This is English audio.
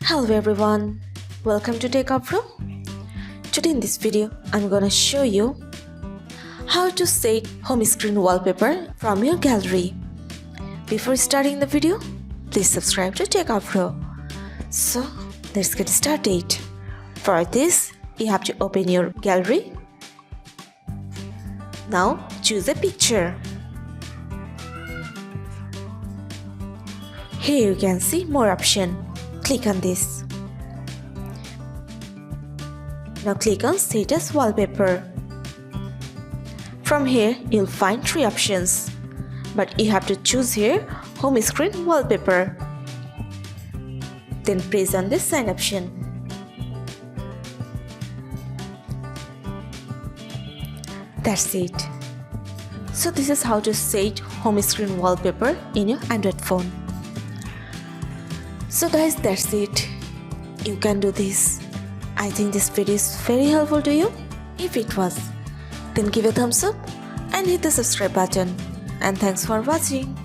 Hello everyone, welcome to Techavro. Today in this video, I'm gonna show you how to set home screen wallpaper from your gallery. Before starting the video, please subscribe to Techavro. So let's get started. For this, you have to open your gallery. Now choose a picture. Here you can see more option. Click on this. Now click on Set as Wallpaper. From here, you'll find three options, but you have to choose here Home Screen Wallpaper. Then press on this Sign option. That's it. So this is how to set home screen wallpaper in your Android phone. So guys, that's it. You can do this. I think this video is very helpful to you. If it was, then give a thumbs up and hit the subscribe button. And thanks for watching.